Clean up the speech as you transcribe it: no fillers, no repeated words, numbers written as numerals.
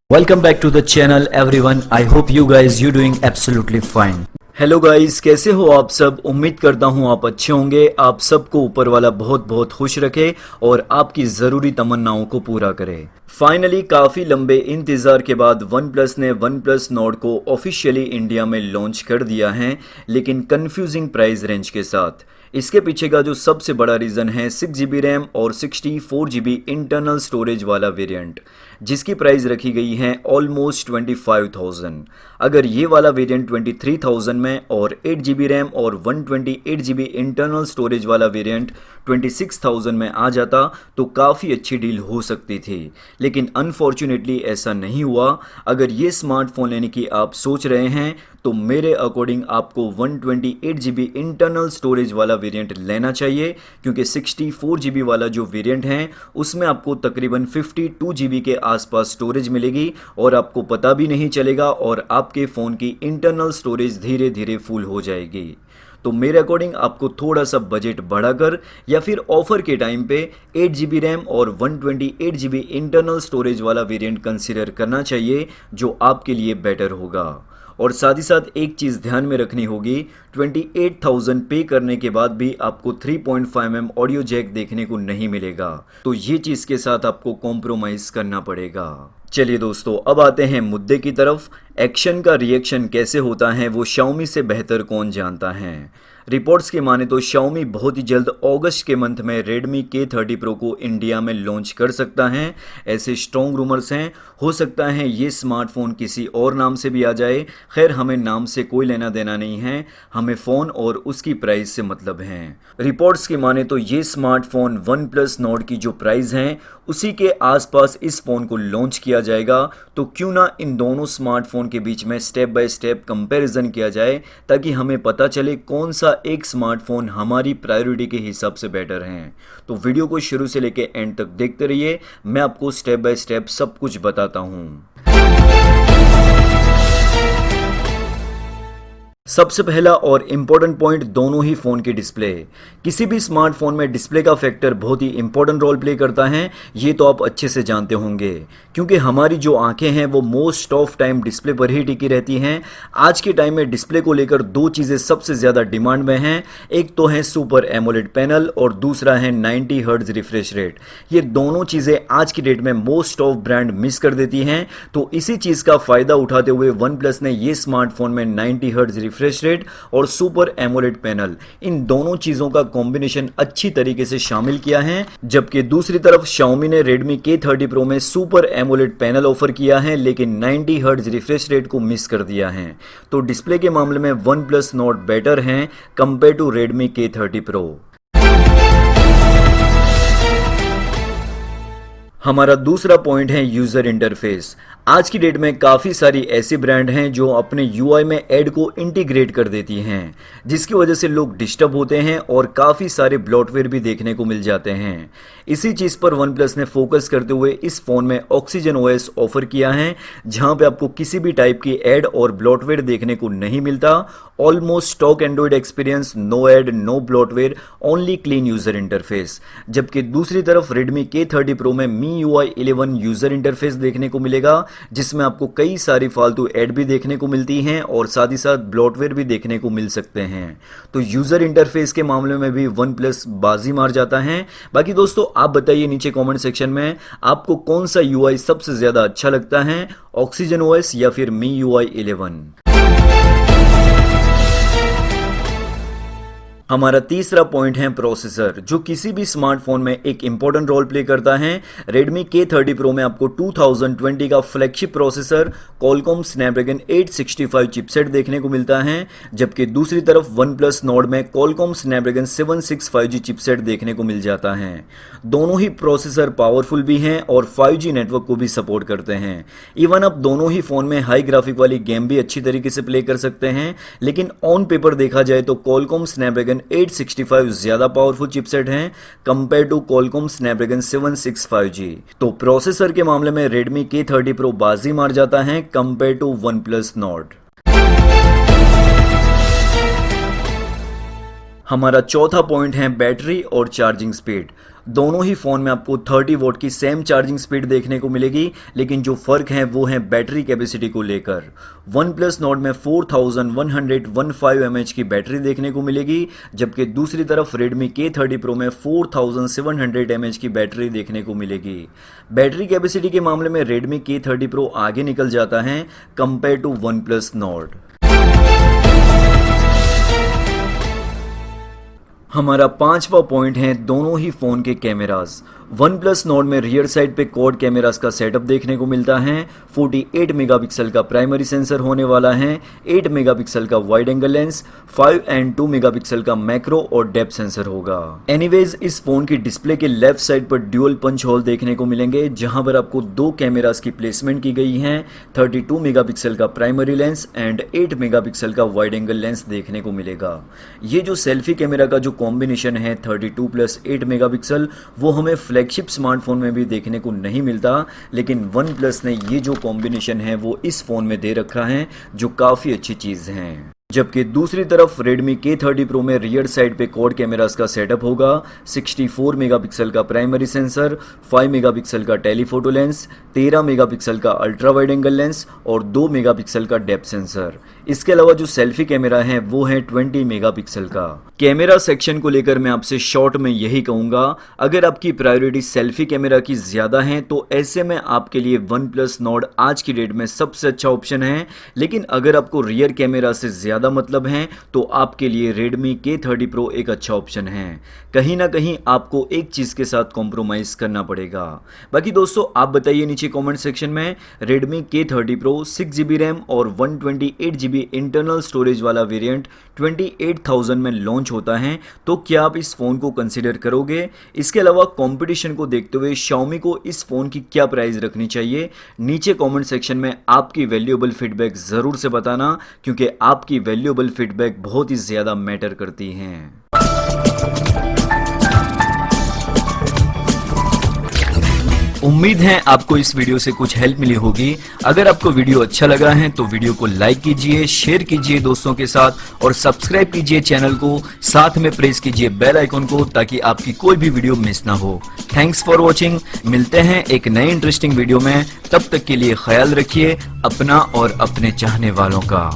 Welcome back to the channel everyone. I hope you guys you doing absolutely fine. Hello guys, कैसे हो आप सब? उम्मीद करता हूँ आप अच्छे होंगे। आप सबको ऊपर वाला बहुत बहुत खुश रखे और आपकी ज़रूरी तमन्नाओं को पूरा करे। फाइनली काफ़ी लंबे इंतज़ार के बाद वन प्लस ने वन प्लस नॉर्ड को ऑफिशियली इंडिया में लॉन्च कर दिया है, लेकिन कंफ्यूजिंग प्राइस रेंज के साथ। इसके पीछे का जो सबसे बड़ा रीज़न है 6GB रैम और 64GB इंटरनल स्टोरेज वाला वेरिएंट, जिसकी प्राइस रखी गई है ऑलमोस्ट 25,000। अगर ये वाला वेरिएंट 23,000 में और 8GB रैम और 128GB इंटरनल स्टोरेज वाला वेरिएंट 26,000 में आ जाता तो काफ़ी अच्छी डील हो सकती थी, लेकिन अनफॉर्चुनेटली ऐसा नहीं हुआ। अगर ये स्मार्टफोन लेने की आप सोच रहे हैं तो मेरे अकॉर्डिंग आपको 128GB इंटरनल स्टोरेज वाला वेरिएंट लेना चाहिए, क्योंकि 64GB वाला जो वेरिएंट है उसमें आपको तकरीबन 52GB के आसपास स्टोरेज मिलेगी और आपको पता भी नहीं चलेगा और आपके फ़ोन की इंटरनल स्टोरेज धीरे धीरे फुल हो जाएगी। तो मेरे अकॉर्डिंग आपको थोड़ा सा बजट बढ़ाकर या फिर ऑफर के टाइम पे 8GB रैम और 128GB इंटरनल स्टोरेज वाला वेरिएंट कंसिडर करना चाहिए, जो आपके लिए बेटर होगा। और साथ ही साथ एक चीज़ ध्यान में रखनी होगी, 28,000 पे करने के बाद भी आपको 3.5mm ऑडियो जैक देखने को नहीं मिलेगा, तो ये चीज़ के साथ आपको कॉम्प्रोमाइज़ करना पड़ेगा। चलिए दोस्तों, अब आते हैं मुद्दे की तरफ। एक्शन का रिएक्शन कैसे होता है वो Xiaomi से बेहतर कौन जानता है। रिपोर्ट्स के माने तो Xiaomi बहुत ही जल्द अगस्त के मंथ में Redmi K30 Pro को इंडिया में लॉन्च कर सकता है, ऐसे स्ट्रॉन्ग रूमर्स हैं। हो सकता है ये स्मार्टफोन किसी और नाम से भी आ जाए। खैर, हमें नाम से कोई लेना देना नहीं है, हमें फ़ोन और उसकी प्राइस से मतलब है। रिपोर्ट्स के माने तो ये स्मार्टफोन वन प्लस नॉर्ड की जो प्राइस है उसी के आसपास इस फ़ोन को लॉन्च किया जाएगा, तो क्यों ना इन दोनों स्मार्टफोन के बीच में स्टेप बाय स्टेप कंपैरिजन किया जाए, ताकि हमें पता चले कौन सा एक स्मार्टफोन हमारी प्रायोरिटी के हिसाब से बेटर है। तो वीडियो को शुरू से लेकर एंड तक देखते रहिए, मैं आपको स्टेप बाय स्टेप सब कुछ बताता हूँ। सबसे पहला और इम्पोर्टेंट पॉइंट, दोनों ही फ़ोन की डिस्प्ले। किसी भी स्मार्टफोन में डिस्प्ले का फैक्टर बहुत ही इंपॉर्टेंट रोल प्ले करता है, ये तो आप अच्छे से जानते होंगे, क्योंकि हमारी जो आंखें हैं वो मोस्ट ऑफ टाइम डिस्प्ले पर ही टिकी रहती हैं। आज के टाइम में डिस्प्ले को लेकर दो चीज़ें सबसे ज़्यादा डिमांड में हैं, एक तो है सुपर एमोलेड पैनल और दूसरा है 90 हर्ट्ज रिफ्रेश रेट। ये दोनों चीज़ें आज की डेट में मोस्ट ऑफ ब्रांड मिस कर देती हैं, तो इसी चीज़ का फ़ायदा उठाते हुए वन प्लस ने ये स्मार्टफोन में 90 हर्ट्ज रिफ्रेश रेट और सुपर एमोलेड पैनल, इन दोनों चीजों का कॉम्बिनेशन अच्छी तरीके से शामिल किया है। जबकि दूसरी तरफ Xiaomi ने Redmi K30 Pro में सुपर एमोलेड पैनल ऑफर किया है, लेकिन 90 हर्ट्ज रिफ्रेश रेट को मिस कर दिया है। तो डिस्प्ले के मामले में वन प्लस नॉर्ड बेटर है compare to Redmi K30 Pro। हमारा दूसरा पॉइंट है यूजर इंटरफेस। आज की डेट में काफ़ी सारी ऐसी ब्रांड हैं जो अपने यूआई में ऐड को इंटीग्रेट कर देती हैं, जिसकी वजह से लोग डिस्टर्ब होते हैं और काफ़ी सारे ब्लॉटवेयर भी देखने को मिल जाते हैं। इसी चीज़ पर वन प्लस ने फोकस करते हुए इस फ़ोन में ऑक्सीजन ओएस ऑफर किया है, जहां पे आपको किसी भी टाइप की ऐड और ब्लॉटवेयर देखने को नहीं मिलता। Almost stock Android experience, no ad no bloatware, only clean user interface. जबकि दूसरी तरफ Redmi K30 Pro में MIUI 11 यूजर इंटरफेस देखने को मिलेगा, जिसमें आपको कई सारी फालतू ऐड भी देखने को मिलती हैं और साथ ही साथ ब्लॉटवेयर भी देखने को मिल सकते हैं। तो यूजर इंटरफेस के मामले में भी वन प्लस बाजी मार जाता है। बाकी दोस्तों, आप बताइए नीचे कमेंट सेक्शन में आपको कौन सा यूआई सबसे ज्यादा अच्छा लगता है, ऑक्सीजन ओएस या फिर MIUI 11। हमारा तीसरा पॉइंट है प्रोसेसर, जो किसी भी स्मार्टफोन में एक इंपॉर्टेंट रोल प्ले करता है। Redmi K30 Pro में आपको 2020 का flagship processor Qualcomm Snapdragon 865 chipset देखने को मिलता है, जबकि दूसरी तरफ OnePlus Nord में Qualcomm Snapdragon 765G चिपसेट देखने को मिल जाता है। दोनों ही प्रोसेसर पावरफुल भी हैं और 5G नेटवर्क को भी सपोर्ट करते हैं। इवन आप दोनों ही फोन में हाई ग्राफिक वाली गेम भी अच्छी तरीके से प्ले कर सकते हैं, लेकिन ऑन पेपर देखा जाए तो Qualcomm Snapdragon 865 ज्यादा पावरफुल चिपसेट हैं compare to Qualcomm Snapdragon 765G। तो प्रोसेसर के मामले में Redmi K30 Pro बाजी मार जाता है कंपेयर टू OnePlus Nord। हमारा चौथा पॉइंट है बैटरी और चार्जिंग स्पीड। दोनों ही फ़ोन में आपको 30 वोट की सेम चार्जिंग स्पीड देखने को मिलेगी, लेकिन जो फ़र्क है वो है बैटरी कैपेसिटी को लेकर। OnePlus Nord में 4115 mAh की बैटरी देखने को मिलेगी, जबकि दूसरी तरफ Redmi K30 Pro में 4700 mAh की बैटरी देखने को मिलेगी। बैटरी कैपेसिटी के मामले में Redmi K30 Pro आगे निकल जाता है कंपेयर टू OnePlus Nord। हमारा पांचवा पॉइंट है दोनों ही फ़ोन के कैमरास। OnePlus Nord में रियर साइड पे क्वाड कैमरास का सेटअप देखने को मिलता है। 48 मेगापिक्सल का प्राइमरी सेंसर होने वाला है, 8 मेगापिक्सल का wide angle lens, 5 and 2 megapixel का मैक्रो और डेप्थ सेंसर होगा। एनीवेज इस फोन की डिस्प्ले के लेफ्ट साइड पर ड्यूअल पंच होल देखने को मिलेंगे, जहां पर आपको दो कैमरास की प्लेसमेंट की गई है। 32 मेगापिक्सल का प्राइमरी लेंस एंड 8 मेगापिक्सल का वाइड एंगल लेंस देखने को मिलेगा। ये जो सेल्फी कैमरा का जो कॉम्बिनेशन है 32 प्लस 8 मेगापिक्सल, वो हमें फ्लैगशिप स्मार्टफोन में भी देखने को नहीं मिलता, लेकिन OnePlus ने ये जो कॉम्बिनेशन है वो इस फोन में दे रखा है, जो काफ़ी अच्छी चीज़ है। जबकि दूसरी तरफ Redmi K30 Pro में रियर साइड पे क्वाड कैमरास का सेटअप होगा। 64 मेगापिक्सल का प्राइमरी सेंसर, 5 मेगापिक्सल का टेलीफोटो लेंस, 13 मेगापिक्सल का अल्ट्रा वाइड एंगल लेंस और 2 मेगापिक्सल का डेप्थ सेंसर। इसके अलावा जो सेल्फी कैमरा है वो है 20 मेगापिक्सल का। कैमरा सेक्शन को लेकर मैं आपसे शॉर्ट में यही कहूँगा, अगर आपकी प्रायोरिटी सेल्फी कैमरा की ज़्यादा है तो ऐसे में आपके लिए OnePlus Nord आज की डेट में सबसे अच्छा ऑप्शन है। लेकिन अगर आपको रियर कैमरा से ज़्यादा मतलब है तो आपके लिए Redmi K30 Pro एक अच्छा ऑप्शन है। कहीं ना कहीं आपको एक चीज़ के साथ कॉम्प्रोमाइज़ करना पड़ेगा। बाकी दोस्तों आप बताइए नीचे कमेंट सेक्शन में, Redmi K30 Pro 6GB RAM और 128GB इंटरनल स्टोरेज वाला वेरिएंट 28,000 में लॉन्च होता है, तो क्या आप इस फ़ोन को कंसिडर करोगे? इसके अलावा कंपटीशन को देखते हुए Xiaomi को इस फ़ोन की क्या प्राइस रखनी चाहिए? नीचे कमेंट सेक्शन में आपकी वैल्यूएबल फीडबैक ज़रूर से बताना, क्योंकि आपकी वैल्यूएबल फीडबैक बहुत ही ज़्यादा मैटर करती हैं। उम्मीद है आपको इस वीडियो से कुछ हेल्प मिली होगी। अगर आपको वीडियो अच्छा लगा है तो वीडियो को लाइक कीजिए, शेयर कीजिए दोस्तों के साथ और सब्सक्राइब कीजिए चैनल को, साथ में प्रेस कीजिए बेल आइकन को ताकि आपकी कोई भी वीडियो मिस ना हो। Thanks for watching. मिलते हैं एक नए इंटरेस्टिंग वीडियो में, तब तक के लिए ख्याल रखिए अपना और अपने चाहने वालों का।